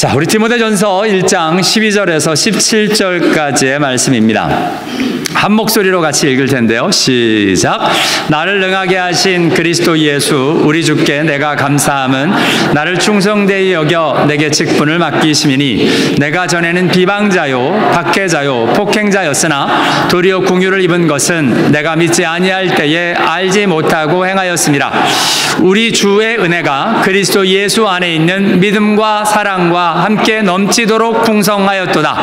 자, 우리 디모데전서 1장 12절에서 17절까지의 말씀입니다. 한 목소리로 같이 읽을 텐데요. 시작. 나를 능하게 하신 그리스도 예수 우리 주께 내가 감사함은 나를 충성되이 여겨 내게 직분을 맡기심이니 내가 전에는 비방자요 박해자요 폭행자였으나 도리어 긍휼을 입은 것은 내가 믿지 아니할 때에 알지 못하고 행하였습니다. 우리 주의 은혜가 그리스도 예수 안에 있는 믿음과 사랑과 함께 넘치도록 풍성하였도다.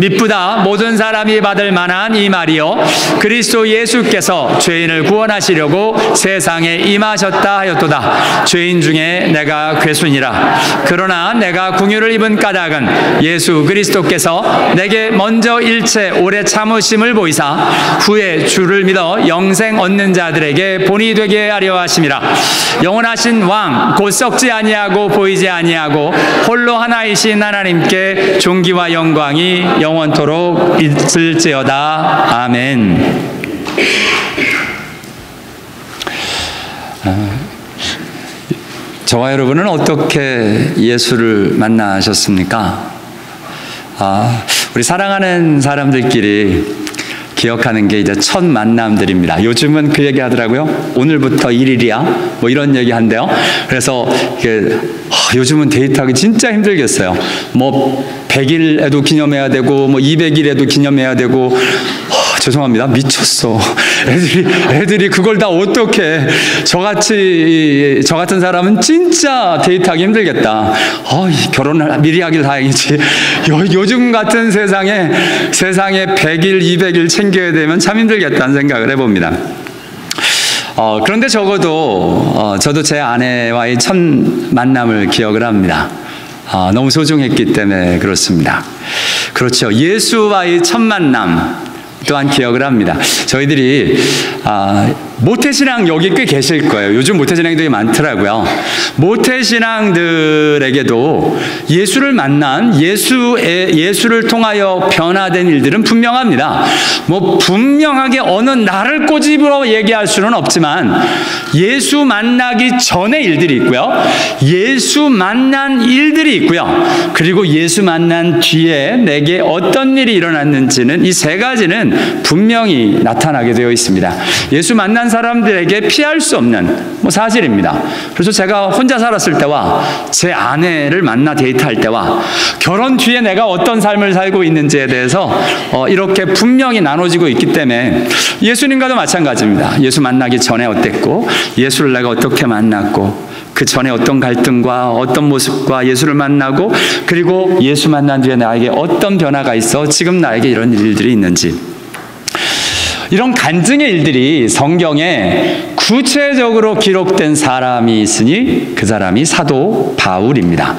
미쁘다 모든 사람이 받을 만한 이 말이요 그리스도 예수께서 죄인을 구원하시려고 세상에 임하셨다 하였도다. 죄인 중에 내가 괴순이라. 그러나 내가 긍휼을 입은 까닭은 예수 그리스도께서 내게 먼저 일체 오래 참으심을 보이사 후에 주를 믿어 영생 얻는 자들에게 본이 되게 하려 하심이라. 영원하신 왕 곧 썩지 아니하고 보이지 아니하고 홀로 하나이신 하나님께 존귀와 영광이 영원토록 있을지어다. 아멘. 저와 여러분은 어떻게 예수를 만나셨습니까? 우리 사랑하는 사람들끼리 기억하는 게 이제 첫 만남들입니다. 요즘은 그 얘기 하더라고요. 오늘부터 1일이야. 뭐 이런 얘기 한대요. 그래서 요즘은 데이트하기 진짜 힘들겠어요. 뭐 100일에도 기념해야 되고 뭐 200일에도 기념해야 되고 죄송합니다. 미쳤어. 애들이 그걸 다 어떻게 저 같은 사람은 진짜 데이트하기 힘들겠다. 결혼을 미리 하길 다행이지. 요즘 같은 세상에 100일, 200일 챙겨야 되면 참 힘들겠다는 생각을 해봅니다. 그런데 저도 제 아내와의 첫 만남을 기억을 합니다. 너무 소중했기 때문에 그렇습니다. 그렇죠. 예수와의 첫 만남 또한 기억을 합니다. 저희들이 모태신앙 여기 꽤 계실 거예요. 요즘 모태신앙들이 많더라고요. 모태신앙들에게도 예수를 만난 예수를 통하여 변화된 일들은 분명합니다. 뭐 분명하게 어느 날을 꼬집어 얘기할 수는 없지만 예수 만나기 전의 일들이 있고요. 예수 만난 일들이 있고요. 그리고 예수 만난 뒤에 내게 어떤 일이 일어났는지는 이 세 가지는 분명히 나타나게 되어 있습니다. 예수 만난 사람들에게 피할 수 없는 사실입니다. 그래서 제가 혼자 살았을 때와 제 아내를 만나 데이트할 때와 결혼 뒤에 내가 어떤 삶을 살고 있는지에 대해서 이렇게 분명히 나눠지고 있기 때문에 예수님과도 마찬가지입니다. 예수 만나기 전에 어땠고 예수를 내가 어떻게 만났고 그 전에 어떤 갈등과 어떤 모습과 예수를 만나고 그리고 예수 만난 뒤에 나에게 어떤 변화가 있어 지금 나에게 이런 일들이 있는지, 이런 간증의 일들이 성경에 구체적으로 기록된 사람이 있으니 그 사람이 사도 바울입니다.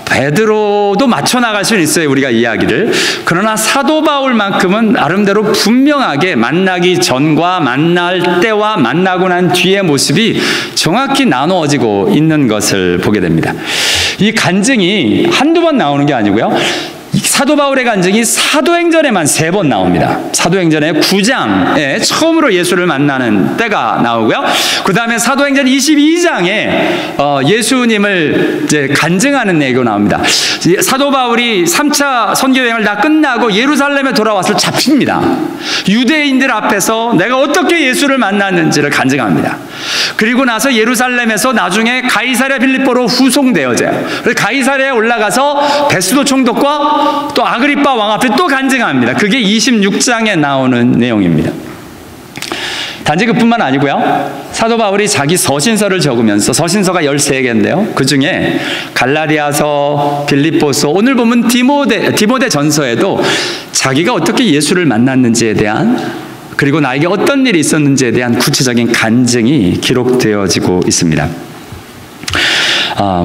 베드로도 맞춰 나갈 수는 있어요, 우리가 이야기를. 그러나 사도 바울만큼은 나름대로 분명하게 만나기 전과 만날 때와 만나고 난 뒤의 모습이 정확히 나누어지고 있는 것을 보게 됩니다. 이 간증이 한두 번 나오는 게 아니고요. 사도 바울의 간증이 사도행전에만 3번 나옵니다. 사도행전의 9장에 처음으로 예수를 만나는 때가 나오고요. 그 다음에 사도행전 22장에 예수님을 이제 간증하는 얘기가 나옵니다. 사도 바울이 3차 선교여행을 다 끝나고 예루살렘에 돌아와서 잡힙니다. 유대인들 앞에서 내가 어떻게 예수를 만났는지를 간증합니다. 그리고 나서 예루살렘에서 나중에 가이사랴 빌립보로 후송되어져요. 그래서 가이사랴에 올라가서 베스도 총독과 또 아그리빠 왕 앞에 또 간증합니다. 그게 26장에 나오는 내용입니다. 단지 그뿐만 아니고요. 사도 바울이 자기 서신서를 적으면서, 서신서가 13개인데요. 그 중에 갈라디아서, 빌립보서, 오늘 보면 디모데 전서에도 자기가 어떻게 예수를 만났는지에 대한, 그리고 나에게 어떤 일이 있었는지에 대한 구체적인 간증이 기록되어지고 있습니다.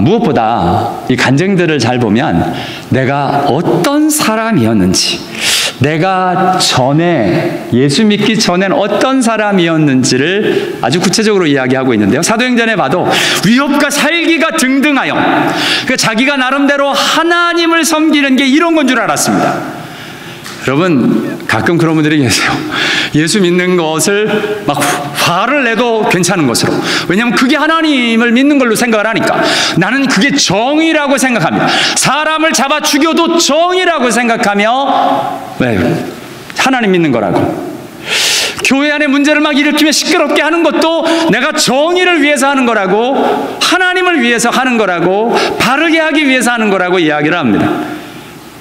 무엇보다 이 간증들을 잘 보면 내가 어떤 사람이었는지, 내가 전에 예수 믿기 전엔 어떤 사람이었는지를 아주 구체적으로 이야기하고 있는데요. 사도행전에 봐도 위협과 살기가 등등하여, 그러니까 자기가 나름대로 하나님을 섬기는 게 이런 건 줄 알았습니다. 여러분 가끔 그런 분들이 계세요. 예수 믿는 것을 막 화를 내도 괜찮은 것으로. 왜냐하면 그게 하나님을 믿는 걸로 생각을 하니까. 나는 그게 정의라고 생각합니다. 사람을 잡아 죽여도 정의라고 생각하며 하나님 믿는 거라고. 교회 안에 문제를 막 일으키며 시끄럽게 하는 것도 내가 정의를 위해서 하는 거라고, 하나님을 위해서 하는 거라고, 바르게 하기 위해서 하는 거라고 이야기를 합니다.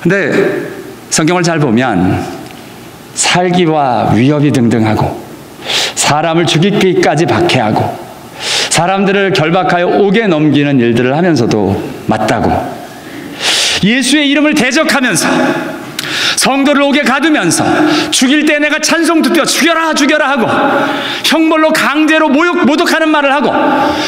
근데 성경을 잘 보면 살기와 위협이 등등하고, 사람을 죽이기까지 박해하고, 사람들을 결박하여 옥에 넘기는 일들을 하면서도 맞다고, 예수의 이름을 대적하면서 성도를 옥에 가두면서 죽일 때 내가 찬송 투표 죽여라 죽여라 하고, 형벌로 강제로 모독하는 말을 하고,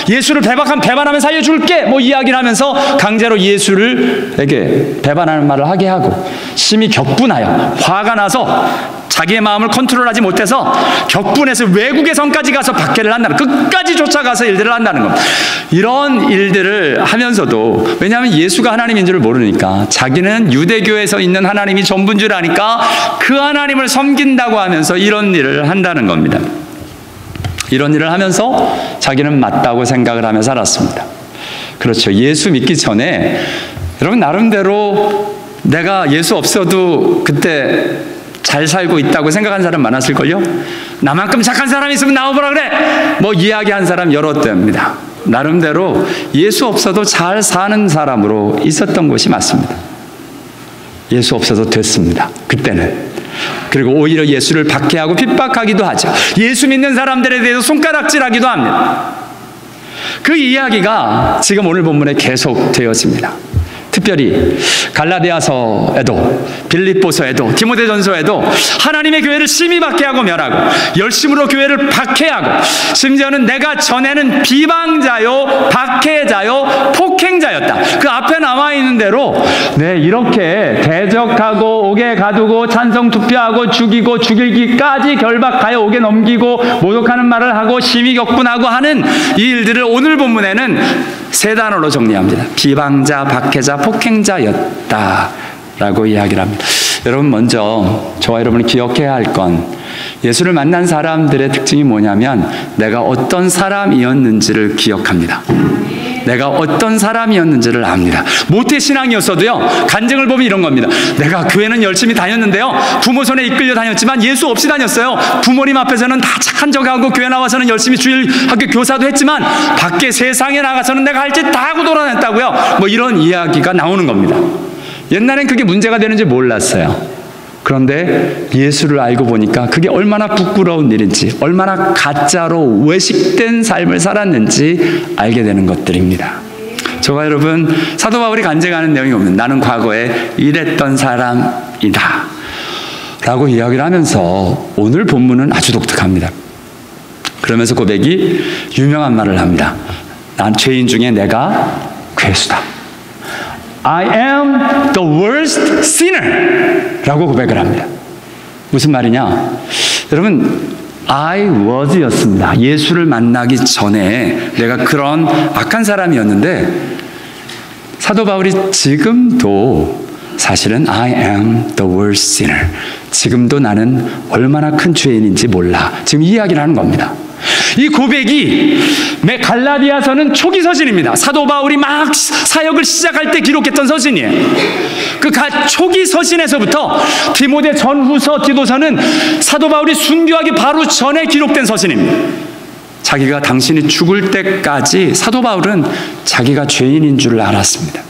예수를 배반하면 살려줄게 이야기를 하면서 강제로 예수를에게 배반하는 말을 하게 하고, 심히 격분하여 화가 나서 자기의 마음을 컨트롤하지 못해서 격분해서 외국의 성까지 가서 박해를 한다는, 끝까지 쫓아가서 일들을 한다는 것. 이런 일들을 하면서도, 왜냐하면 예수가 하나님인 줄 모르니까, 자기는 유대교에서 있는 하나님이 전부인 줄 아니까 그 하나님을 섬긴다고 하면서 이런 일을 한다는 겁니다. 이런 일을 하면서 자기는 맞다고 생각을 하며 살았습니다. 그렇죠. 예수 믿기 전에 여러분 나름대로 내가 예수 없어도 그때 잘 살고 있다고 생각한 사람 많았을걸요? 나만큼 착한 사람이 있으면 나와보라 그래! 이야기한 사람 여러 때입니다. 나름대로 예수 없어도 잘 사는 사람으로 있었던 것이 맞습니다. 예수 없어도 됐습니다. 그때는. 그리고 오히려 예수를 박해하고 핍박하기도 하죠. 예수 믿는 사람들에 대해서 손가락질하기도 합니다. 그 이야기가 지금 오늘 본문에 계속되어집니다. 특별히 갈라디아서에도 빌립보서에도 디모데전서에도 하나님의 교회를 심히 박해하고 멸하고 열심으로 교회를 박해하고, 심지어는 내가 전에는 비방자요 박해자요 폭행자였다. 그 앞에 나와 있는 대로 이렇게 대적하고 옥에 가두고 찬성 투표하고 죽이고 죽이기까지 결박하여 옥에 넘기고 모독하는 말을 하고 심히 격분하고 하는 이 일들을 오늘 본문에는 세 단어로 정리합니다. 비방자, 박해자, 폭행자였다 라고 이야기를 합니다. 여러분, 먼저 저와 여러분이 기억해야 할 건, 예수를 만난 사람들의 특징이 뭐냐면 내가 어떤 사람이었는지를 기억합니다. 내가 어떤 사람이었는지를 압니다. 모태신앙이었어도요, 간증을 보면 이런 겁니다. 내가 교회는 열심히 다녔는데요, 부모 손에 이끌려 다녔지만 예수 없이 다녔어요. 부모님 앞에서는 다 착한 척하고 교회 나와서는 열심히 주일학교 교사도 했지만 밖에 세상에 나가서는 내가 할 짓 다 하고 돌아다녔다고요. 이런 이야기가 나오는 겁니다. 옛날엔 그게 문제가 되는지 몰랐어요. 그런데 예수를 알고 보니까 그게 얼마나 부끄러운 일인지, 얼마나 가짜로 외식된 삶을 살았는지 알게 되는 것들입니다. 저와 여러분, 사도 바울이 간증하는 내용이 오면 나는 과거에 이랬던 사람이다 라고 이야기를 하면서 오늘 본문은 아주 독특합니다. 그러면서 고백이 유명한 말을 합니다. 난 죄인 중에 내가 괴수다. I am the worst sinner 라고 고백을 합니다. 무슨 말이냐? 여러분, I was 였습니다. 예수를 만나기 전에 내가 그런 악한 사람이었는데, 사도 바울이 지금도 사실은 I am the worst sinner, 지금도 나는 얼마나 큰 죄인인지 몰라, 지금 이 이야기를 하는 겁니다. 이 고백이 갈라디아서는 초기 서신입니다. 사도 바울이 막 사역을 시작할 때 기록했던 서신이에요. 그 초기 서신에서부터 디모데 전후서, 디도서는 사도 바울이 순교하기 바로 전에 기록된 서신입니다. 자기가 당신이 죽을 때까지 사도 바울은 자기가 죄인인 줄 알았습니다.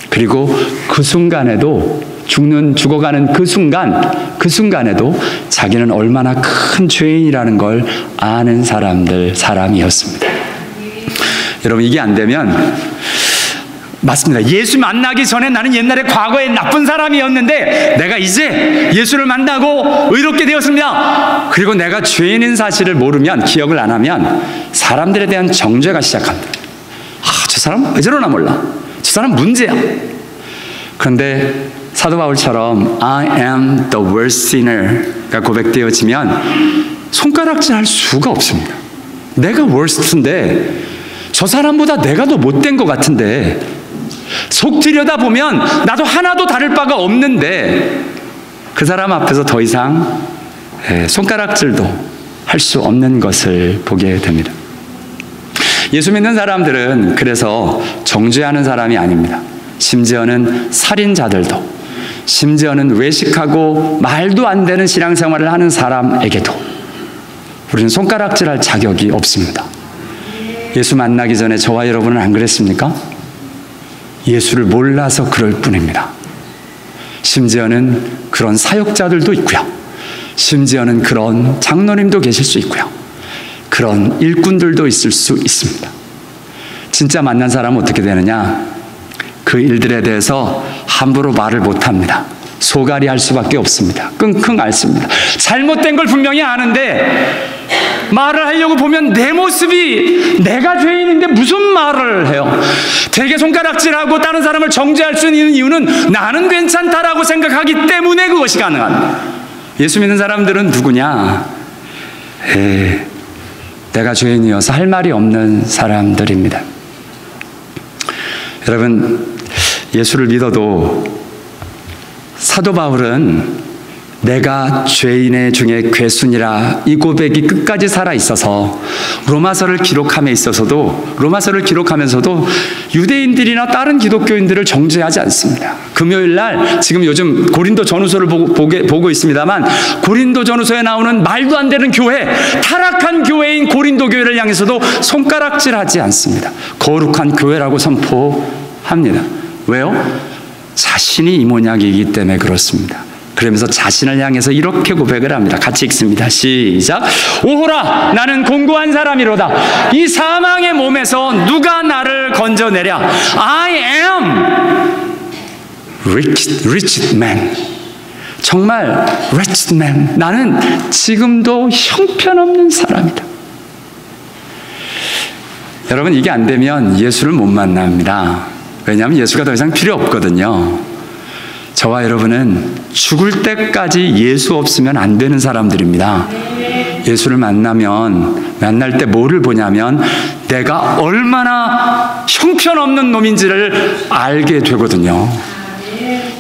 그리고 그 순간에도, 죽어가는 그 순간에도 자기는 얼마나 큰 죄인이라는 걸 아는 사람이었습니다. 여러분, 이게 안 되면, 맞습니다. 예수 만나기 전에 나는 옛날에 과거에 나쁜 사람이었는데 내가 이제 예수를 만나고 의롭게 되었습니다. 그리고 내가 죄인인 사실을 모르면, 기억을 안 하면 사람들에 대한 정죄가 시작합니다. 저 사람 왜 저러나 몰라. 저 사람 문제야. 그런데 사도 바울처럼 I am the worst sinner가 고백되어지면 손가락질 할 수가 없습니다. 내가 worst인데 저 사람보다 내가 더 못된 것 같은데, 속 들여다보면 나도 하나도 다를 바가 없는데 그 사람 앞에서 더 이상 손가락질도 할 수 없는 것을 보게 됩니다. 예수 믿는 사람들은 그래서 정죄하는 사람이 아닙니다. 심지어는 살인자들도, 심지어는 외식하고 말도 안 되는 신앙생활을 하는 사람에게도 우리는 손가락질할 자격이 없습니다. 예수 만나기 전에 저와 여러분은 안 그랬습니까? 예수를 몰라서 그럴 뿐입니다. 심지어는 그런 사역자들도 있고요. 심지어는 그런 장로님도 계실 수 있고요. 그런 일꾼들도 있을 수 있습니다. 진짜 만난 사람은 어떻게 되느냐? 그 일들에 대해서 함부로 말을 못합니다. 소갈이 할 수밖에 없습니다. 끙끙 앓습니다. 잘못된 걸 분명히 아는데 말을 하려고 보면 내 모습이 내가 죄인인데 무슨 말을 해요? 되게 손가락질하고 다른 사람을 정죄할 수 있는 이유는 나는 괜찮다라고 생각하기 때문에 그것이 가능합니다. 예수 믿는 사람들은 누구냐? 내가 죄인이어서 할 말이 없는 사람들입니다. 여러분, 예수를 믿어도 사도 바울은 내가 죄인의 중에 괴순이라 이 고백이 끝까지 살아있어서 로마서를 기록하면서도 유대인들이나 다른 기독교인들을 정죄하지 않습니다. 금요일날 지금 요즘 고린도 전후서를 보고 있습니다만 고린도 전후서에 나오는 말도 안 되는 교회, 타락한 교회인 고린도 교회를 향해서도 손가락질하지 않습니다. 거룩한 교회라고 선포합니다. 왜요? 자신이 이 모양이기 때문에 그렇습니다. 그러면서 자신을 향해서 이렇게 고백을 합니다. 같이 읽습니다. 시작. 오호라, 나는 공고한 사람이로다. 이 사망의 몸에서 누가 나를 건져내랴. I am wretched man. 정말 wretched man. 나는 지금도 형편없는 사람이다. 여러분, 이게 안 되면 예수를 못 만납니다. 왜냐하면 예수가 더 이상 필요 없거든요. 저와 여러분은 죽을 때까지 예수 없으면 안 되는 사람들입니다. 예수를 만날 때 뭐를 보냐면 내가 얼마나 형편없는 놈인지를 알게 되거든요.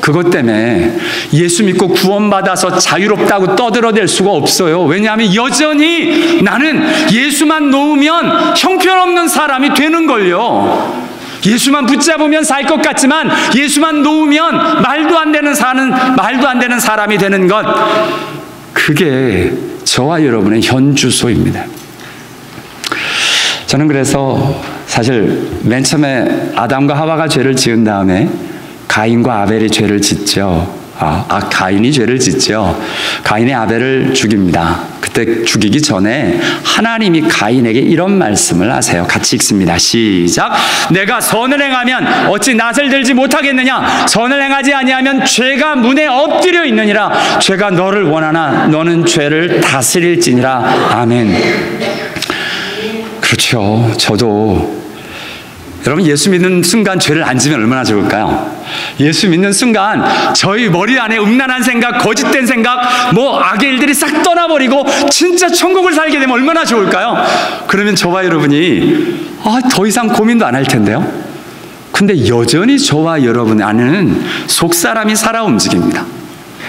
그것 때문에 예수 믿고 구원받아서 자유롭다고 떠들어댈 수가 없어요. 왜냐하면 여전히 나는 예수만 놓으면 형편없는 사람이 되는 걸요. 예수만 붙잡으면 살 것 같지만 예수만 놓으면 말도 안 되는 사람이 되는 것, 그게 저와 여러분의 현주소입니다. 저는 그래서 사실 맨 처음에 아담과 하와가 죄를 지은 다음에 가인과 아벨이 죄를 짓죠. 가인이 죄를 짓죠. 가인이 아벨을 죽입니다. 그때 죽이기 전에 하나님이 가인에게 이런 말씀을 하세요. 같이 읽습니다. 시작. 내가 선을 행하면 어찌 낫을 들지 못하겠느냐. 선을 행하지 아니하면 죄가 문에 엎드려 있느니라. 죄가 너를 원하나 너는 죄를 다스릴지니라. 아멘. 그렇죠. 저도 여러분, 예수 믿는 순간 죄를 안 지면 얼마나 좋을까요? 예수 믿는 순간 저희 머리 안에 음란한 생각, 거짓된 생각, 악의 일들이 싹 떠나버리고 진짜 천국을 살게 되면 얼마나 좋을까요? 그러면 저와 여러분이 더 이상 고민도 안 할 텐데요. 근데 여전히 저와 여러분 안에는 속사람이 살아 움직입니다.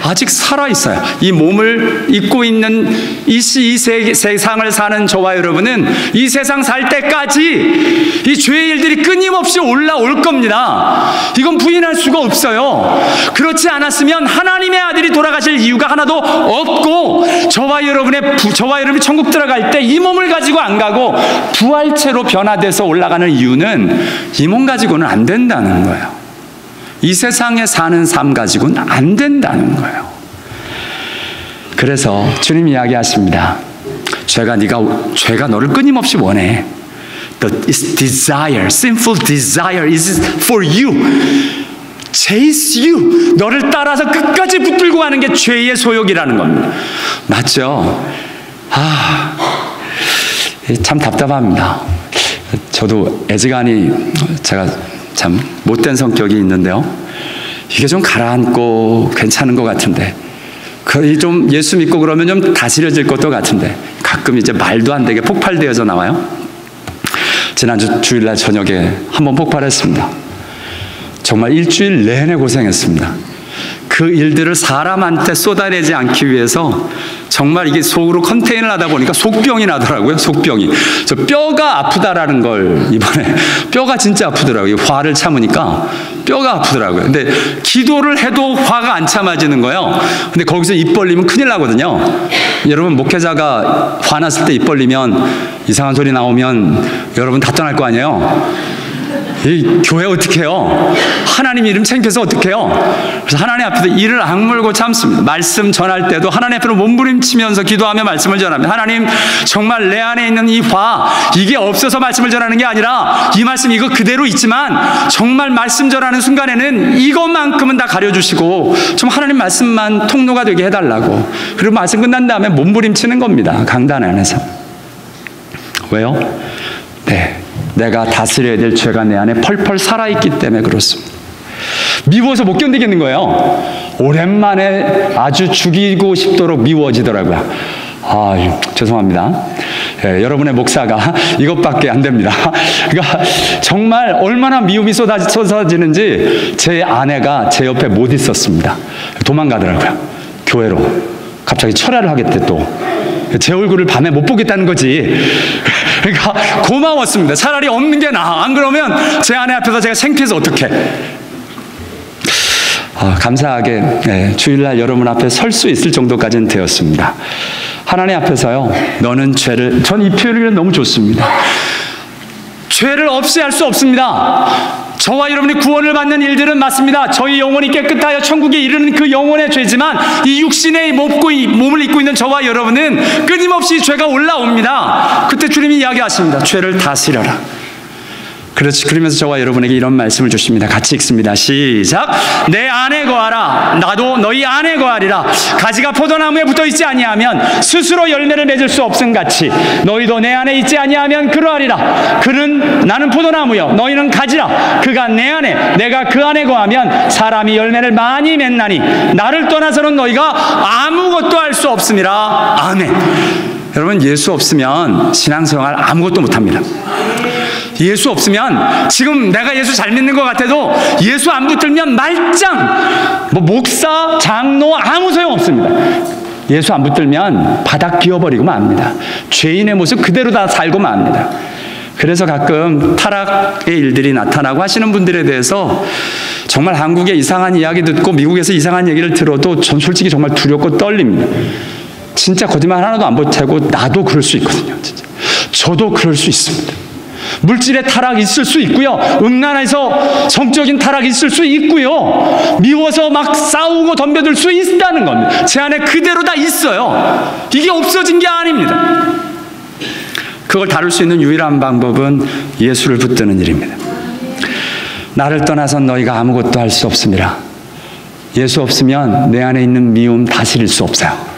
아직 살아있어요. 이 몸을 입고 있는 이 세상을 사는 저와 여러분은 이 세상 살 때까지 이 죄의 일들이 끊임없이 올라올 겁니다. 이건 부인할 수가 없어요. 그렇지 않았으면 하나님의 아들이 돌아가실 이유가 하나도 없고 저와 여러분이 천국 들어갈 때 이 몸을 가지고 안 가고 부활체로 변화돼서 올라가는 이유는 이 몸 가지고는 안 된다는 거예요. 이 세상에 사는 삶 가지고는 안 된다는 거예요. 그래서 주님 이야기하십니다. 죄가 너를 끊임없이 원해. The desire, sinful desire is for you. chase you. 너를 따라서 끝까지 붙들고 가는 게 죄의 소욕이라는 겁니다. 맞죠? 참 답답합니다. 저도 애지간히 제가 참 못된 성격이 있는데요. 이게 좀 가라앉고 괜찮은 것 같은데, 거의 좀 예수 믿고 그러면 좀 다스려질 것도 같은데 가끔 이제 말도 안 되게 폭발되어져 나와요. 지난주 주일날 저녁에 한번 폭발했습니다. 정말 일주일 내내 고생했습니다. 그 그 일들을 사람한테 쏟아내지 않기 위해서 정말 이게 속으로 컨테인을 하다 보니까 속병이 나더라고요. 속병이. 저 뼈가 아프다라는 걸 이번에 뼈가 진짜 아프더라고요. 화를 참으니까 뼈가 아프더라고요. 근데 기도를 해도 화가 안 참아지는 거예요. 근데 거기서 입 벌리면 큰일 나거든요. 여러분, 목회자가 화났을 때 입 벌리면 이상한 소리 나오면 여러분 다 떠날 거 아니에요? 이 교회 어떻게 해요? 하나님 이름 창피해서 어떻게 해요? 그래서 하나님 앞에서 이를 악물고 참습니다. 말씀 전할 때도 하나님 앞에서 몸부림치면서 기도하며 말씀을 전합니다. 하나님, 정말 내 안에 있는 이 화, 이게 없어서 말씀을 전하는 게 아니라 이 말씀 이거 그대로 있지만 정말 말씀 전하는 순간에는 이것만큼은 다 가려주시고 좀 하나님 말씀만 통로가 되게 해달라고. 그리고 말씀 끝난 다음에 몸부림치는 겁니다. 강단 안에서. 왜요? 네, 내가 다스려야 될 죄가 내 안에 펄펄 살아있기 때문에 그렇습니다. 미워서 못 견디겠는 거예요. 오랜만에 아주 죽이고 싶도록 미워지더라고요. 죄송합니다. 예, 여러분의 목사가 이것밖에 안 됩니다. 그러니까 정말 얼마나 미움이 쏟아지는지 제 아내가 제 옆에 못 있었습니다. 도망가더라고요. 교회로. 갑자기 철회를 하겠대 또. 제 얼굴을 밤에 못 보겠다는 거지. 그러니까 고마웠습니다. 차라리 없는 게 나아. 안 그러면 제 아내 앞에서 제가 창피해서 어떡해. 감사하게 주일날 여러분 앞에 설 수 있을 정도까지는 되었습니다. 하나님 앞에서요, 너는 죄를, 전 이 표현이 너무 좋습니다. 죄를 없이 할 수 없습니다. 저와 여러분이 구원을 받는 일들은 맞습니다. 저희 영혼이 깨끗하여 천국에 이르는 그 영혼의 죄지만 이 육신의 몸을 입고 있는 저와 여러분은 끊임없이 죄가 올라옵니다. 그때 주님이 이야기하십니다. 죄를 다스려라. 그렇지. 그러면서 저와 여러분에게 이런 말씀을 주십니다. 같이 읽습니다. 시작. 내 안에 거하라. 나도 너희 안에 거하리라. 가지가 포도나무에 붙어있지 아니하면 스스로 열매를 맺을 수 없음같이 너희도 내 안에 있지 아니하면 그러하리라. 그는 나는 포도나무여 너희는 가지라. 그가 내 안에 내가 그 안에 거하면 사람이 열매를 많이 맺나니 나를 떠나서는 너희가 아무것도 할 수 없음이라. 아멘. 여러분, 예수 없으면 신앙생활 아무것도 못합니다. 예수 없으면 지금 내가 예수 잘 믿는 것 같아도 예수 안 붙들면 말짱 목사, 장로 아무 소용 없습니다. 예수 안 붙들면 바닥 기어버리고 맙니다. 죄인의 모습 그대로 다 살고 맙니다. 그래서 가끔 타락의 일들이 나타나고 하시는 분들에 대해서 정말 한국의 이상한 이야기 듣고 미국에서 이상한 얘기를 들어도 전 솔직히 정말 두렵고 떨립니다. 진짜 거짓말 하나도 안 보태고 나도 그럴 수 있거든요. 진짜. 저도 그럴 수 있습니다. 물질의 타락이 있을 수 있고요. 음란에서 성적인 타락이 있을 수 있고요. 미워서 막 싸우고 덤벼들 수 있다는 겁니다. 제 안에 그대로 다 있어요. 이게 없어진 게 아닙니다. 그걸 다룰 수 있는 유일한 방법은 예수를 붙드는 일입니다. 나를 떠나선 너희가 아무것도 할 수 없습니다. 예수 없으면 내 안에 있는 미움 다스릴 수 없어요.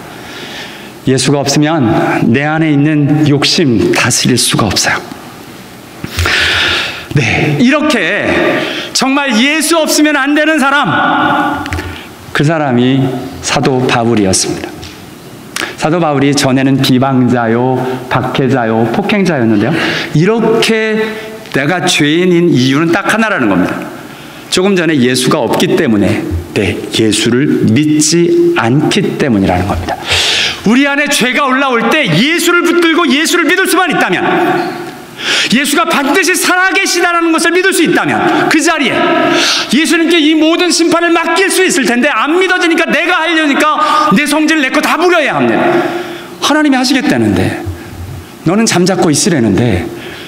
예수가 없으면 내 안에 있는 욕심 다스릴 수가 없어요. 네, 이렇게 정말 예수 없으면 안 되는 사람, 그 사람이 사도 바울이었습니다. 사도 바울이 전에는 비방자요, 박해자요, 폭행자였는데요, 이렇게 내가 죄인인 이유는 딱 하나라는 겁니다. 조금 전에 예수가 없기 때문에, 네, 예수를 믿지 않기 때문이라는 겁니다. 우리 안에 죄가 올라올 때 예수를 붙들고 예수를 믿을 수만 있다면, 예수가 반드시 살아계시다는 것을 믿을 수 있다면 그 자리에 예수님께 이 모든 심판을 맡길 수 있을 텐데, 안 믿어지니까 내가 하려니까 내 성질 내 거 다 부려야 합니다. 하나님이 하시겠다는데, 너는 잠자코 있으려는데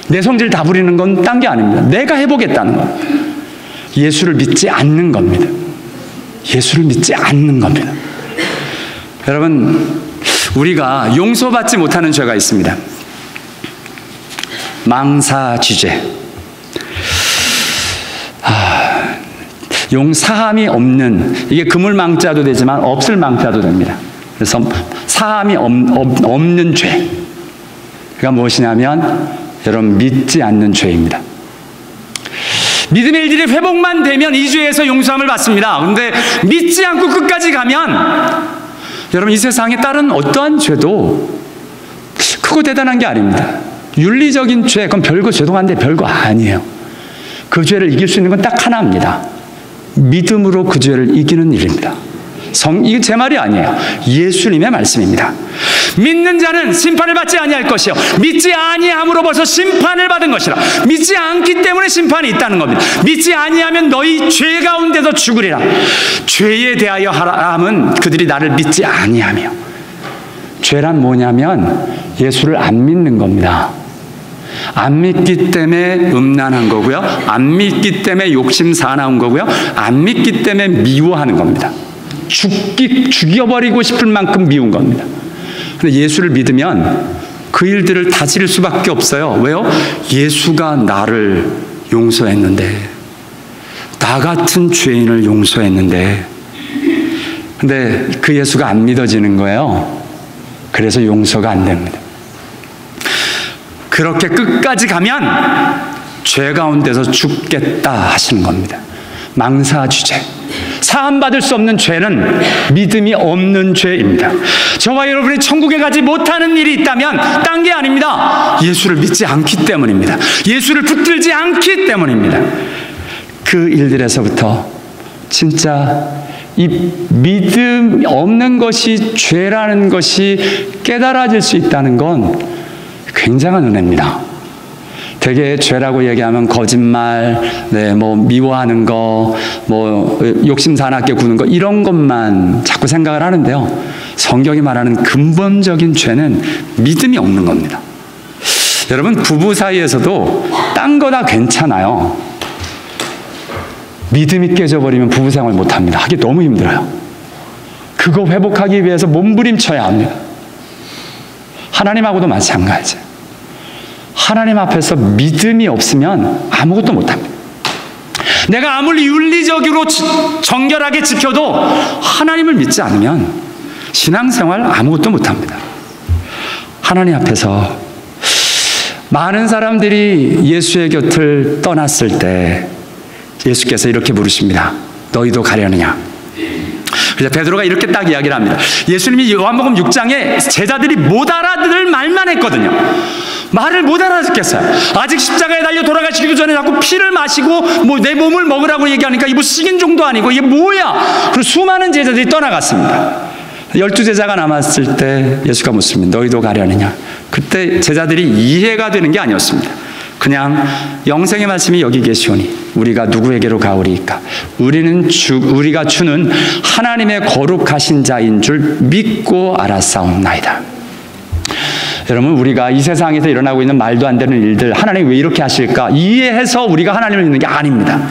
내 성질 다 부리는 건 딴 게 아닙니다. 내가 해보겠다는 겁니다. 예수를 믿지 않는 겁니다. 예수를 믿지 않는 겁니다. 여러분, 우리가 용서받지 못하는 죄가 있습니다. 망사죄. 용사함이 없는, 이게 그물망자도 되지만 없을 망자도 됩니다. 그래서 사함이 없는 죄. 그가 무엇이냐면 여러분, 믿지 않는 죄입니다. 믿음의 일들이 회복만 되면 이 죄에서 용서함을 받습니다. 그런데 믿지 않고 끝까지 가면 여러분, 이 세상에 다른 어떠한 죄도 크고 대단한 게 아닙니다. 윤리적인 죄, 그건 별거 죄송한데 별거 아니에요. 그 죄를 이길 수 있는 건 딱 하나입니다. 믿음으로 그 죄를 이기는 일입니다. 이게 제 말이 아니에요. 예수님의 말씀입니다. 믿는 자는 심판을 받지 아니할 것이요 믿지 아니함으로 벌써 심판을 받은 것이라. 믿지 않기 때문에 심판이 있다는 겁니다. 믿지 아니하면 너희 죄 가운데서 죽으리라. 죄에 대하여 하라함은 그들이 나를 믿지 아니하며. 죄란 뭐냐면 예수를 안 믿는 겁니다. 안 믿기 때문에 음란한 거고요, 안 믿기 때문에 욕심 사나운 거고요, 안 믿기 때문에 미워하는 겁니다. 죽여버리고 싶을 만큼 미운 겁니다. 근데 예수를 믿으면 그 일들을 다스릴 수밖에 없어요. 왜요? 예수가 나를 용서했는데, 나 같은 죄인을 용서했는데, 근데 그 예수가 안 믿어지는 거예요. 그래서 용서가 안 됩니다. 그렇게 끝까지 가면 죄 가운데서 죽겠다 하시는 겁니다. 망사주죄. 사함받을 수 없는 죄는 믿음이 없는 죄입니다. 저와 여러분이 천국에 가지 못하는 일이 있다면 딴 게 아닙니다. 예수를 믿지 않기 때문입니다. 예수를 붙들지 않기 때문입니다. 그 일들에서부터 진짜 이 믿음 없는 것이 죄라는 것이 깨달아질 수 있다는 건 굉장한 은혜입니다. 되게 죄라고 얘기하면 거짓말, 미워하는 거, 욕심 사납게 구는 거, 이런 것만 자꾸 생각을 하는데요. 성경이 말하는 근본적인 죄는 믿음이 없는 겁니다. 여러분, 부부 사이에서도 딴 거 다 괜찮아요. 믿음이 깨져버리면 부부 생활 못합니다. 하기 너무 힘들어요. 그거 회복하기 위해서 몸부림쳐야 합니다. 하나님하고도 마찬가지. 하나님 앞에서 믿음이 없으면 아무것도 못합니다. 내가 아무리 윤리적으로 정결하게 지켜도 하나님을 믿지 않으면 신앙생활 아무것도 못합니다. 하나님 앞에서 많은 사람들이 예수의 곁을 떠났을 때 예수께서 이렇게 물으십니다. 너희도 가려느냐? 그래서 베드로가 이렇게 딱 이야기를 합니다. 예수님이 요한복음 6장에 제자들이 못 알아들을 말만 했거든요. 말을 못 알아듣겠어요. 아직 십자가에 달려 돌아가시기도 전에 자꾸 피를 마시고 내 몸을 먹으라고 얘기하니까 이거 식인종도 아니고 이게 뭐야? 그리고 수많은 제자들이 떠나갔습니다. 12제자가 남았을 때 예수가 묻습니다. 너희도 가려느냐? 그때 제자들이 이해가 되는 게 아니었습니다. 그냥 영생의 말씀이 여기 계시오니 우리가 누구에게로 가오리이까? 우리가 주는 하나님의 거룩하신 자인 줄 믿고 알았사옵나이다. 여러분, 우리가 이 세상에서 일어나고 있는 말도 안 되는 일들, 하나님이 왜 이렇게 하실까? 이해해서 우리가 하나님을 믿는 게 아닙니다.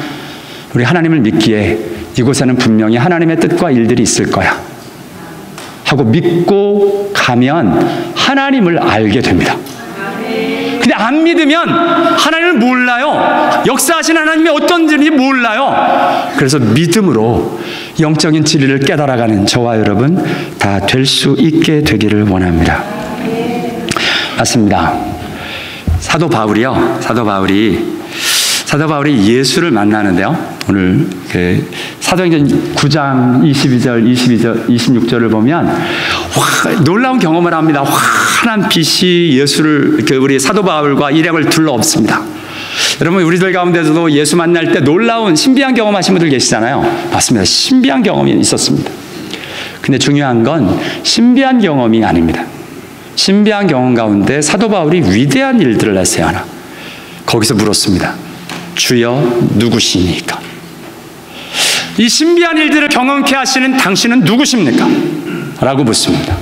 우리 하나님을 믿기에 이곳에는 분명히 하나님의 뜻과 일들이 있을 거야 하고 믿고 가면 하나님을 알게 됩니다. 근데 안 믿으면 하나님을 몰라요. 역사하신 하나님이 어떤 분인지 몰라요. 그래서 믿음으로 영적인 진리를 깨달아가는 저와 여러분 다 될 수 있게 되기를 원합니다. 맞습니다. 사도 바울이 예수를 만나는데요. 오늘 사도행전 9장 22절, 26절을 보면 놀라운 경험을 합니다. 환한 빛이 예수를, 우리 사도 바울과 일행을 둘러엎습니다. 여러분, 우리들 가운데서도 예수 만날 때 놀라운 신비한 경험하신 분들 계시잖아요. 맞습니다. 신비한 경험이 있었습니다. 근데 중요한 건 신비한 경험이 아닙니다. 신비한 경험 가운데 사도 바울이 위대한 일들을 했어요. 하나. 거기서 물었습니다. 주여 누구시니까? 이 신비한 일들을 경험케 하시는 당신은 누구십니까? 라고 묻습니다.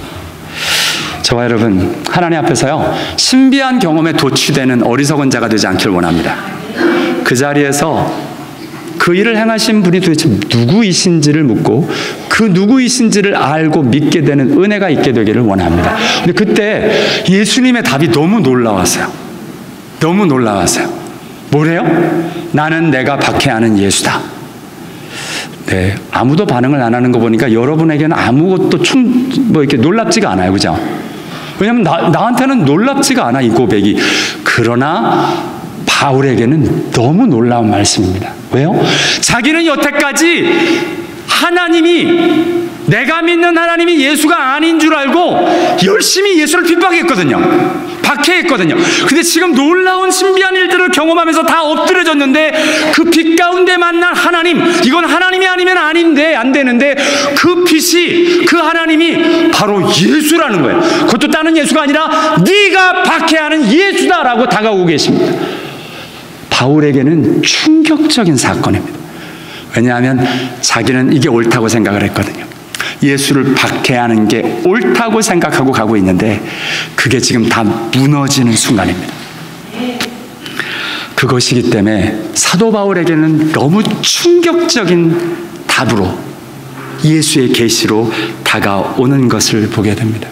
저와 여러분, 하나님 앞에서요, 신비한 경험에 도취되는 어리석은 자가 되지 않길 원합니다. 그 자리에서 그 일을 행하신 분이 도대체 누구이신지를 묻고 그 누구이신지를 알고 믿게 되는 은혜가 있게 되기를 원합니다. 근데 그때 예수님의 답이 너무 놀라웠어요. 너무 놀라웠어요. 뭐래요? 나는 내가 박해하는 예수다. 네, 아무도 반응을 안 하는 거 보니까 여러분에게는 아무것도 이렇게 놀랍지가 않아요. 그죠? 왜냐면 나한테는 놀랍지가 않아, 이 고백이. 그러나 바울에게는 너무 놀라운 말씀입니다. 왜요? 자기는 여태까지 하나님이 내가 믿는 하나님이 예수가 아닌 줄 알고 열심히 예수를 핍박했거든요. 박해했거든요. 근데 지금 놀라운 신비한 일들을 경험하면서 다 엎드려졌는데 그 빛 가운데 만난 하나님, 이건 하나님이 아니면 아닌데 안 되는데 그 빛이, 그 하나님이 바로 예수라는 거예요. 그것도 다른 예수가 아니라 네가 박해하는 예수다라고 다가오고 계십니다. 바울에게는 충격적인 사건입니다. 왜냐하면 자기는 이게 옳다고 생각을 했거든요. 예수를 박해하는 게 옳다고 생각하고 가고 있는데 그게 지금 다 무너지는 순간입니다. 그것이기 때문에 사도 바울에게는 너무 충격적인 답으로 예수의 계시로 다가오는 것을 보게 됩니다.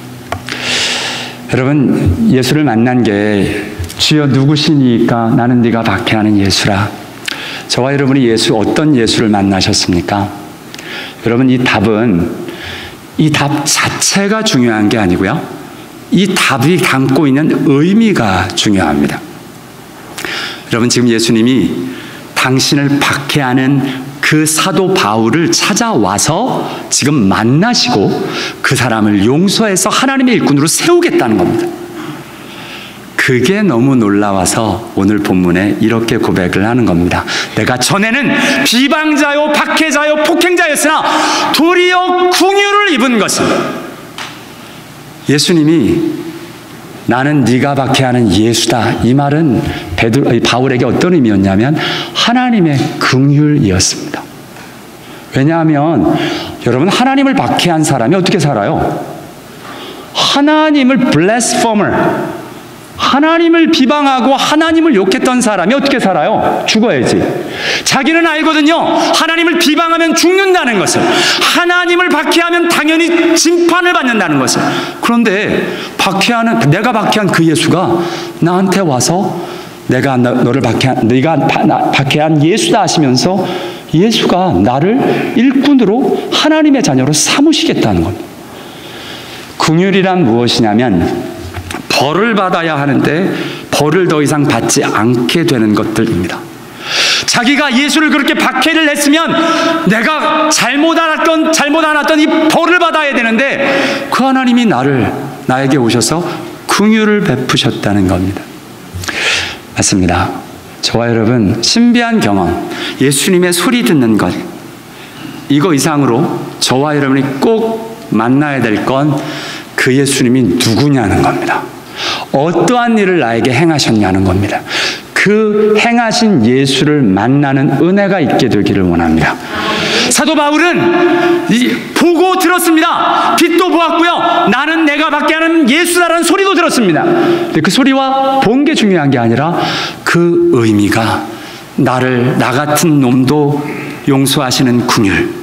여러분, 예수를 만난 게 주여 누구시니까 나는 네가 박해하는 예수라. 저와 여러분이 어떤 예수를 만나셨습니까? 여러분, 이 답 자체가 중요한 게 아니고요, 이 답이 담고 있는 의미가 중요합니다. 여러분, 지금 예수님이 당신을 박해하는 그 사도 바울을 찾아와서 지금 만나시고 그 사람을 용서해서 하나님의 일꾼으로 세우겠다는 겁니다. 그게 너무 놀라워서 오늘 본문에 이렇게 고백을 하는 겁니다. 내가 전에는 비방자요, 박해자요, 폭행자였으나 도리어 긍휼을 입은 것은, 예수님이 나는 네가 박해하는 예수다, 이 말은 바울에게 어떤 의미였냐면 하나님의 긍휼이었습니다. 왜냐하면 여러분, 하나님을 박해한 사람이 어떻게 살아요? 하나님을 blasphemer, 하나님을 비방하고 하나님을 욕했던 사람이 어떻게 살아요? 죽어야지. 자기는 알거든요. 하나님을 비방하면 죽는다는 것을, 하나님을 박해하면 당연히 심판을 받는다는 것을. 그런데 내가 박해한 그 예수가 나한테 와서 네가 박해한 예수다 하시면서 예수가 나를 일꾼으로 하나님의 자녀로 삼으시겠다는 겁니다. 긍휼이란 무엇이냐면 벌을 받아야 하는데 벌을 더 이상 받지 않게 되는 것들입니다. 자기가 예수를 그렇게 박해를 했으면 내가 잘못 알았던 이 벌을 받아야 되는데 그 하나님이 나에게 오셔서 긍휼을 베푸셨다는 겁니다. 맞습니다. 저와 여러분, 신비한 경험, 예수님의 소리 듣는 것, 이거 이상으로 저와 여러분이 꼭 만나야 될 건 그 예수님이 누구냐는 겁니다. 어떠한 일을 나에게 행하셨냐는 겁니다. 그 행하신 예수를 만나는 은혜가 있게 되기를 원합니다. 사도 바울은 보고 들었습니다. 빛도 보았고요, 나는 내가 박해하는 예수라는 소리도 들었습니다. 근데 그 소리와 본 게 중요한 게 아니라 그 의미가 나 같은 놈도 용서하시는 긍휼,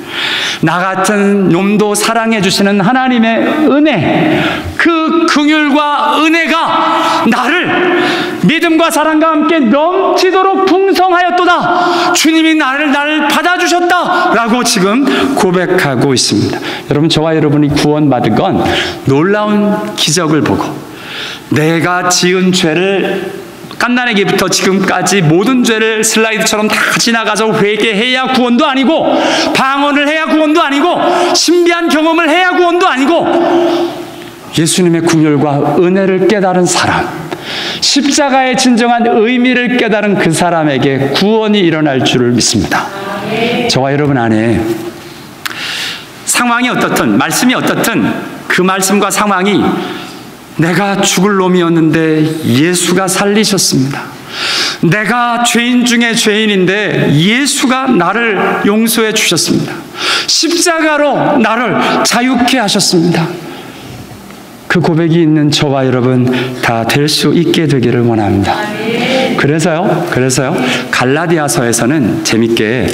나 같은 놈도 사랑해 주시는 하나님의 은혜, 그 긍휼과 은혜가 나를 믿음과 사랑과 함께 넘치도록 풍성하였도다. 주님이 나를 받아주셨다라고 지금 고백하고 있습니다. 여러분, 저와 여러분이 구원받은 건 놀라운 기적을 보고 내가 지은 죄를 갓난아기부터 지금까지 모든 죄를 슬라이드처럼 다 지나가서 회개해야 구원도 아니고, 방언을 해야 구원도 아니고, 신비한 경험을 해야 구원도 아니고, 예수님의 긍휼과 은혜를 깨달은 사람, 십자가의 진정한 의미를 깨달은 그 사람에게 구원이 일어날 줄을 믿습니다. 저와 여러분 안에 상황이 어떻든 말씀이 어떻든 그 말씀과 상황이 내가 죽을 놈이었는데 예수가 살리셨습니다. 내가 죄인 중에 죄인인데 예수가 나를 용서해 주셨습니다. 십자가로 나를 자유케 하셨습니다. 그 고백이 있는 저와 여러분 다 될 수 있게 되기를 원합니다. 그래서요 갈라디아서에서는 재밌게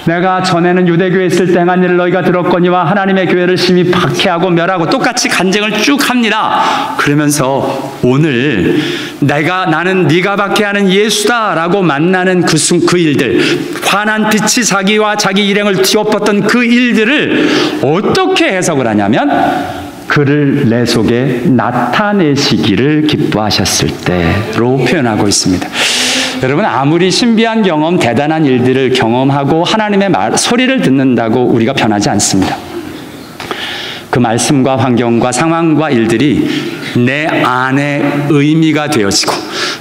내가 전에는 유대교에 있을 때 행한 일을 너희가 들었거니와 하나님의 교회를 심히 박해하고 멸하고 똑같이 간증을 쭉 합니다. 그러면서 오늘 나는 네가 박해하는 예수다라고 만나는 그 일들, 환한 빛이 자기와 자기 일행을 뒤엎었던 그 일들을 어떻게 해석을 하냐면 그를 내 속에 나타내시기를 기뻐하셨을 때로 표현하고 있습니다. 여러분, 아무리 신비한 경험, 대단한 일들을 경험하고 하나님의 소리를 듣는다고 우리가 변하지 않습니다. 그 말씀과 환경과 상황과 일들이 내 안에 의미가 되어지고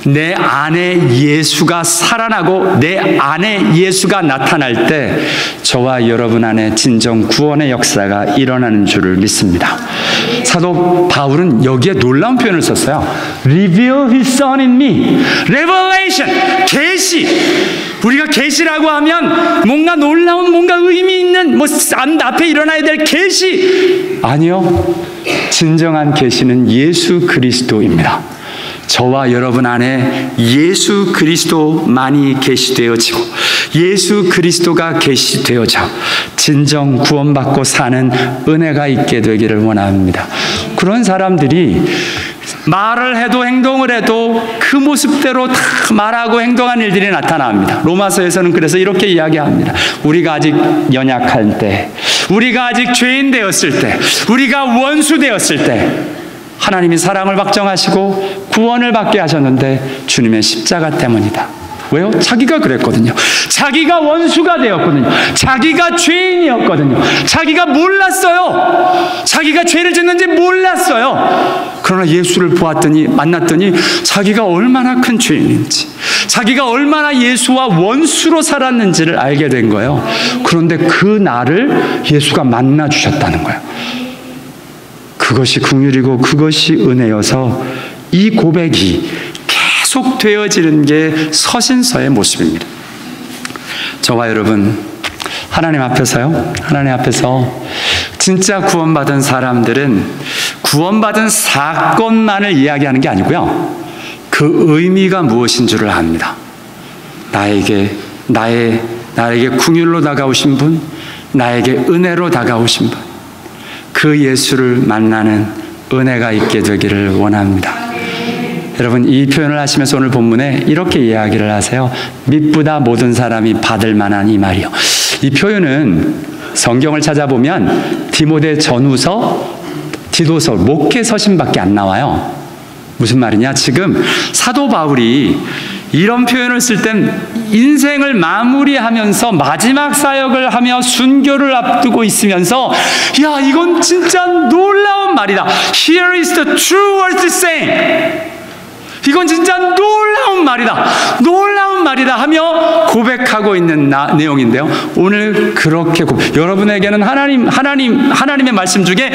내 안에 예수가 살아나고 내 안에 예수가 나타날 때 저와 여러분 안에 진정 구원의 역사가 일어나는 줄을 믿습니다. 사도 바울은 여기에 놀라운 표현을 썼어요. Reveal His Son in me. Revelation, 계시. 우리가 계시라고 하면 뭔가 놀라운, 뭔가 의미 있는, 앞에 일어나야 될 계시. 아니요. 진정한 계시는 예수 그리스도입니다. 저와 여러분 안에 예수 그리스도만이 계시되어지고 예수 그리스도가 계시되어져 진정 구원받고 사는 은혜가 있게 되기를 원합니다. 그런 사람들이 말을 해도 행동을 해도 그 모습대로 다 말하고 행동한 일들이 나타납니다. 로마서에서는 그래서 이렇게 이야기합니다. 우리가 아직 연약할 때, 우리가 아직 죄인 되었을 때, 우리가 원수 되었을 때 하나님이 사랑을 확정하시고 구원을 받게 하셨는데 주님의 십자가 때문이다. 왜요? 자기가 그랬거든요. 자기가 원수가 되었거든요. 자기가 죄인이었거든요. 자기가 몰랐어요. 자기가 죄를 짓는지 몰랐어요. 그러나 예수를 만났더니 자기가 얼마나 큰 죄인인지, 자기가 얼마나 예수와 원수로 살았는지를 알게 된 거예요. 그런데 그 나를 예수가 만나 주셨다는 거예요. 그것이 긍휼이고 그것이 은혜여서 이 고백이 계속 되어지는 게 서신서의 모습입니다. 저와 여러분, 하나님 앞에서 진짜 구원받은 사람들은 구원받은 사건만을 이야기하는 게 아니고요, 그 의미가 무엇인 줄을 압니다. 나에게 긍휼로 다가오신 분, 나에게 은혜로 다가오신 분, 그 예수를 만나는 은혜가 있게 되기를 원합니다. 여러분, 이 표현을 하시면서 오늘 본문에 이렇게 이야기를 하세요. 믿보다 모든 사람이 받을 만한 이 말이요. 이 표현은 성경을 찾아보면 디모데 전후서, 디도서, 목회 서신밖에 안 나와요. 무슨 말이냐? 지금 사도 바울이 이런 표현을 쓸 땐 인생을 마무리하면서 마지막 사역을 하며 순교를 앞두고 있으면서, 야, 이건 진짜 놀라운 말이다. Here is the true word saying. 이건 진짜 놀라운 말이다 하며 고백하고 있는 내용인데요. 오늘 그렇게 여러분에게는 하나님의 말씀 중에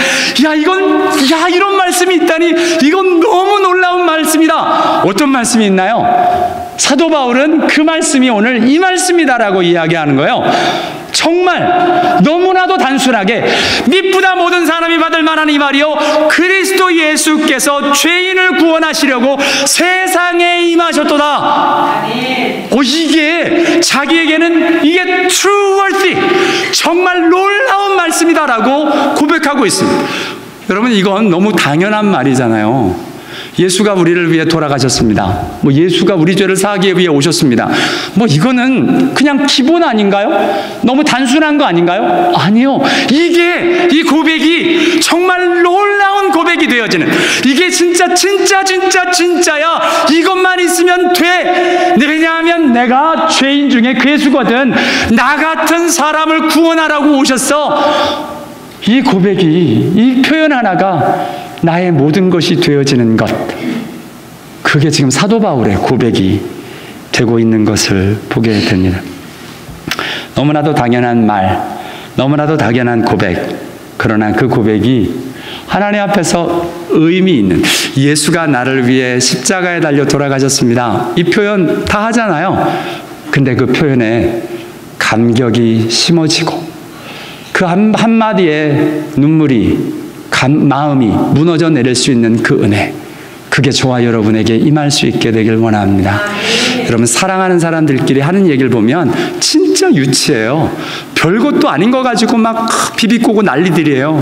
이런 말씀이 있다니, 이건 너무 놀라운 말씀이다. 어떤 말씀이 있나요? 사도 바울은 그 말씀이 오늘 이 말씀이다라고 이야기하는 거예요. 정말 너무나도 단순하게 믿보다 모든 사람이 받을 만한 이 말이요, 그리스도 예수께서 죄인을 구원하시려고 세상에 임하셨도다. 이게 자기에게는 이게 trueworthy, 정말 놀라운 말씀이다라고 고백하고 있습니다. 여러분, 이건 너무 당연한 말이잖아요. 예수가 우리를 위해 돌아가셨습니다. 예수가 우리 죄를 사하기 위해 오셨습니다. 이거는 그냥 기본 아닌가요? 너무 단순한 거 아닌가요? 아니요. 이 고백이 정말 놀라운 고백이 되어지는, 이게 진짜야. 이것만 있으면 돼. 왜냐하면 내가 죄인 중에 괴수거든. 나 같은 사람을 구원하라고 오셨어. 이 고백이, 이 표현 하나가 나의 모든 것이 되어지는 것, 그게 지금 사도 바울의 고백이 되고 있는 것을 보게 됩니다. 너무나도 당연한 말, 너무나도 당연한 고백, 그러나 그 고백이 하나님 앞에서 의미 있는, 예수가 나를 위해 십자가에 달려 돌아가셨습니다, 이 표현 다 하잖아요. 근데 그 표현에 감격이 심어지고 그 한마디에 눈물이, 마음이 무너져 내릴 수 있는 그 은혜, 그게 저와 여러분에게 임할 수 있게 되길 원합니다. 여러분, 사랑하는 사람들끼리 하는 얘기를 보면 진짜 유치해요. 별것도 아닌 거 가지고 막 비비꼬고 난리들이에요.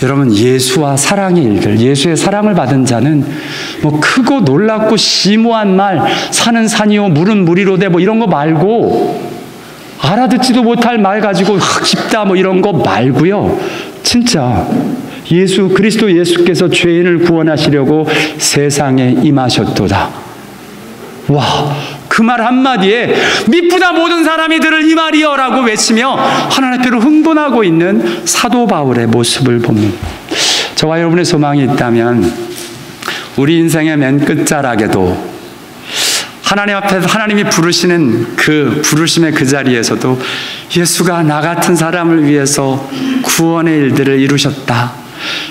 여러분, 예수와 사랑의 일들, 예수의 사랑을 받은 자는 크고 놀랍고 심오한 말, 산은 산이요 물은 물이로 돼 이런 거 말고, 알아듣지도 못할 말 가지고 깊다 이런 거 말고요, 진짜 그리스도 예수께서 죄인을 구원하시려고 세상에 임하셨도다. 와, 그 말 한마디에 미쁘다 모든 사람이 들을 이 말이여라고 외치며 하나님 앞으로 흥분하고 있는 사도 바울의 모습을 봅니다. 저와 여러분의 소망이 있다면 우리 인생의 맨 끝자락에도 하나님 앞에서 하나님이 부르시는 그 부르심의 그 자리에서도 예수가 나 같은 사람을 위해서 구원의 일들을 이루셨다,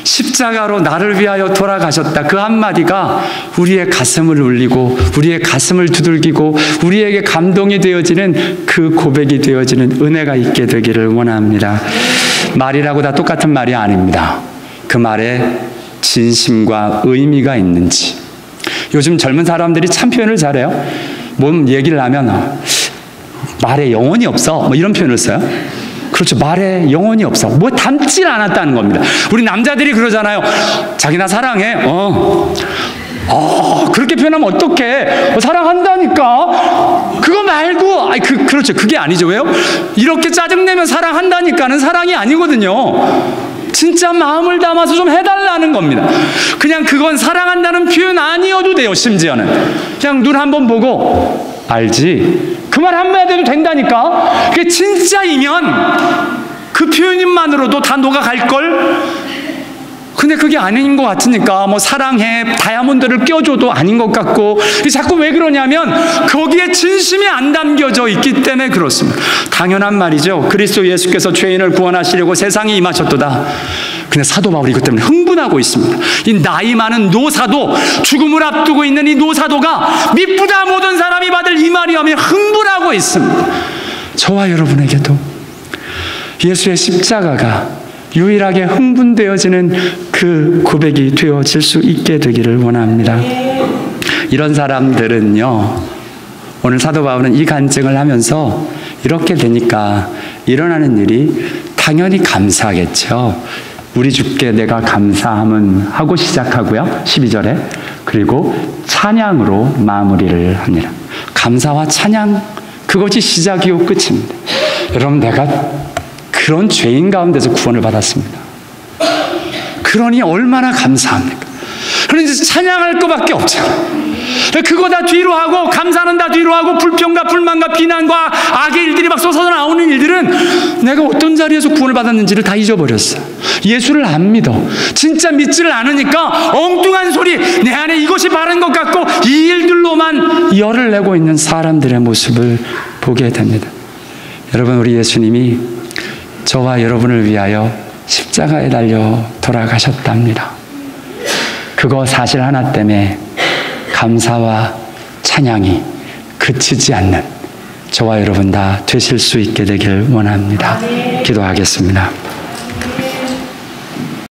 십자가로 나를 위하여 돌아가셨다, 그 한마디가 우리의 가슴을 울리고 우리의 가슴을 두들기고 우리에게 감동이 되어지는 그 고백이 되어지는 은혜가 있게 되기를 원합니다. 말이라고 다 똑같은 말이 아닙니다. 그 말에 진심과 의미가 있는지. 요즘 젊은 사람들이 참 표현을 잘해요. 뭔 얘기를 하면 말에 영혼이 없어, 뭐 이런 표현을 써요. 그렇죠. 말에 영혼이 없어. 뭐 담질 않았다는 겁니다. 우리 남자들이 그러잖아요. 자기 나 사랑해. 그렇게 표현하면 어떡해. 사랑한다니까. 그거 말고. 그렇죠. 그게 아니죠. 왜요? 이렇게 짜증내면 사랑한다니까는 사랑이 아니거든요. 진짜 마음을 담아서 좀 해달라는 겁니다. 그냥 그건 사랑한다는 표현 아니어도 돼요. 심지어는 그냥 눈 한번 보고 알지, 그 말 한마디 해도 된다니까. 그게 진짜이면 그 표현만으로도 다 녹아갈걸. 근데 그게 아닌 것 같으니까 뭐 사랑해, 다이아몬드를 껴줘도 아닌 것 같고, 자꾸 왜 그러냐면 거기에 진심이 안 담겨져 있기 때문에 그렇습니다. 당연한 말이죠. 그리스도 예수께서 죄인을 구원하시려고 세상에 임하셨도다. 근데 사도 바울이 이것 때문에 흥분하고 있습니다. 이 나이 많은 노사도, 죽음을 앞두고 있는 이 노사도가 미쁘다 모든 사람이 받을 이 말이하며 흥분하고 있습니다. 저와 여러분에게도 예수의 십자가가 유일하게 흥분되어지는 그 고백이 되어질 수 있게 되기를 원합니다. 이런 사람들은요, 오늘 사도 바울은 이 간증을 하면서 이렇게 되니까 일어나는 일이 당연히 감사하겠죠. 우리 주께 내가 감사함은 하고 시작하고요. 12절에 그리고 찬양으로 마무리를 합니다. 감사와 찬양, 그것이 시작이요 끝입니다. 여러분, 내가 그런 죄인 가운데서 구원을 받았습니다. 그러니 얼마나 감사합니까? 그러니 이제 찬양할 것밖에 없잖아요. 그거 다 뒤로 하고, 감사는 다 뒤로 하고, 불평과 불만과 비난과 악의 일들이 막 쏟아져 나오는 일들은 내가 어떤 자리에서 구원을 받았는지를 다 잊어버렸어요. 예수를 안 믿어. 진짜 믿지를 않으니까 엉뚱한 소리, 내 안에 이것이 바른 것 같고 이 일들로만 열을 내고 있는 사람들의 모습을 보게 됩니다. 여러분, 우리 예수님이 저와 여러분을 위하여 십자가에 달려 돌아가셨답니다. 그거 사실 하나 때문에 감사와 찬양이 그치지 않는 저와 여러분 다 되실 수 있게 되길 원합니다. 기도하겠습니다.